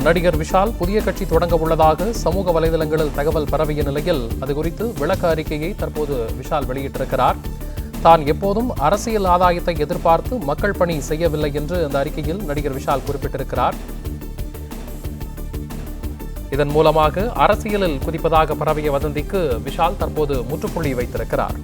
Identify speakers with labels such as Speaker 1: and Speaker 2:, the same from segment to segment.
Speaker 1: நடிகர் விஷால் புதிய கட்சி தொடங்க உள்ளதாக சமூக வலைதளங்களில் தகவல் பரவிய நிலையில் அது குறித்து விளக்க அறிக்கையை தற்போது விஷால் வெளியிட்டிருக்கிறார். தான் எப்போதும் அரசியல் ஆதாயத்தை எதிர்பார்த்து மக்கள் பணி செய்யவில்லை என்று அந்த அறிக்கையில் நடிகர் விஷால் குறிப்பிட்டிருக்கிறார். இதன் மூலமாக அரசியலில் குதிப்பதாக பரவிய வதந்திக்கு விஷால் தற்போது முற்றுப்புள்ளி வைத்திருக்கிறார்.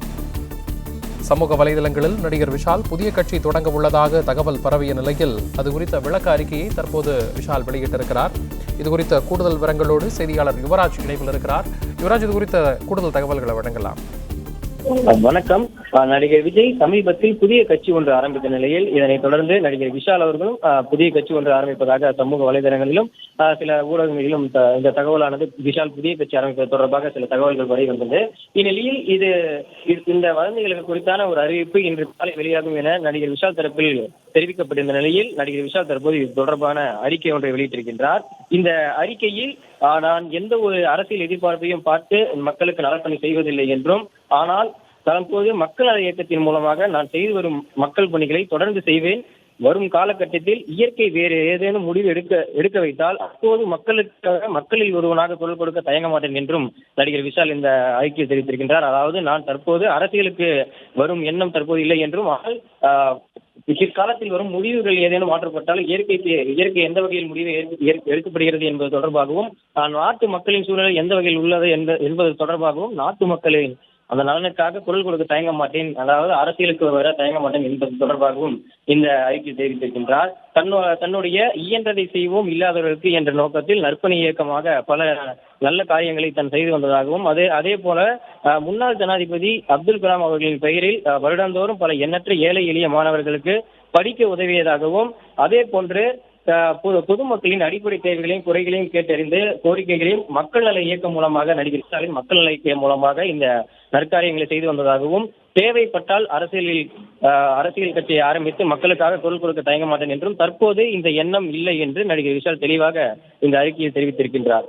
Speaker 1: சமூக வலைதளங்களில் நடிகர் விஷால் புதிய கட்சி தொடங்க உள்ளதாக தகவல் பரவிய நிலையில் அது குறித்த விளக்க அறிக்கையை தற்போது விஷால் வெளியிட்டிருக்கிறார். இது குறித்த கூடுதல் விவரங்களோடு செய்தியாளர் யுவராஜ் இணைப்பில் இருக்கிறார். யுவராஜ், இது குறித்த கூடுதல் தகவல்களை வழங்கலாம்.
Speaker 2: வணக்கம். நடிகர் விஜய் சமீபத்தில் புதிய கட்சி ஒன்று ஆரம்பித்த நிலையில் இதனைத் தொடர்ந்து நடிகர் விஷால் அவர்களும் புதிய கட்சி ஒன்று ஆரம்பிப்பதாக சமூக வலைதளங்களிலும் சில ஊடகங்களிலும் இந்த தகவலானது விஷால் புதிய கட்சி ஆரம்பிப்பது தொடர்பாக சில தகவல்கள் வெளிவந்தது. இந்நிலையில் இந்த வதந்திகளுக்கு குறித்தான ஒரு அறிவிப்பு இன்று காலை வெளியாகும் என நடிகர் விஷால் தரப்பில் தெரிவிக்கப்பட்டிருந்த நிலையில் நடிகர் விஷால் தற்போது இது தொடர்பான அறிக்கை ஒன்றை வெளியிட்டிருக்கின்றார். இந்த அறிக்கையில் நான் எந்த ஒரு அரசியல் எதிர்பார்ப்பையும் பார்த்து மக்களுக்கு நலப்பணி செய்வதில்லை என்றும், ஆனால் தற்போது மக்கள் நல இயக்கத்தின் மூலமாக நான் செய்து வரும் மக்கள் பணிகளை தொடர்ந்து செய்வேன். வரும் காலகட்டத்தில் இயற்கை வேறு ஏதேனும் முடிவு எடுக்க வைத்தால் அப்போது மக்களுக்காக மக்களில் ஒருவனாக குரல் கொடுக்க தயங்க மாட்டேன் என்றும் நடிகர் விஷால் இந்த அறிக்கையை தெரிவித்திருக்கின்றார். அதாவது நான் தற்போது அரசியலுக்கு வரும் எண்ணம் தற்போது இல்லை என்றும், ஆனால் பிற்காலத்தில் வரும் முடிவுகள் ஏதேனும் மாற்றப்பட்டால் இயற்கை எந்த வகையில் முடிவு எடுக்கப்படுகிறது என்பது தொடர்பாகவும், நாட்டு மக்களின் சூழ்நிலை எந்த வகையில் உள்ளது என்பது தொடர்பாகவும், நாட்டு மக்களின் அந்த நலனுக்காக குரல் கொடுக்க தயங்க மாட்டேன், அதாவது அரசியலுக்கு வர தயங்க மாட்டேன் என்பது தொடர்பாகவும் இந்த அறிக்கை தெரிவித்திருக்கின்றார். தன்னுடைய இயன்றதை செய்வோம் இல்லாதவர்களுக்கு என்ற நோக்கத்தில் நற்பணி இயக்கமாக பல நல்ல காரியங்களை தான் செய்து வந்ததாகவும், அதே போல முன்னாள் ஜனாதிபதி அப்துல் கலாம் அவர்களின் பெயரில் வருடந்தோறும் பல எண்ணற்ற ஏழை எளிய மாணவர்களுக்கு படிக்க உதவியதாகவும், அதே போன்று பொதுமக்களின் அடிப்படை தேவைகளையும் குறைகளையும் கேட்டறிந்து கோரிக்கைகளையும் மக்கள் நல இயக்கம் மூலமாக நடிகர் ஸ்டாலின் மக்கள் நல இயக்கம் மூலமாக இந்த நற்காரியங்களை செய்து வந்ததாகவும், தேவைப்பட்டால் அரசியல் கட்சியை ஆரம்பித்து மக்களுக்காக குரல் கொடுக்க தயங்க மாட்டேன் என்றும், தற்போது இந்த எண்ணம் இல்லை என்று நடிகர் விஷால் தெளிவாக இந்த அறிக்கையில் தெரிவித்திருக்கின்றார்.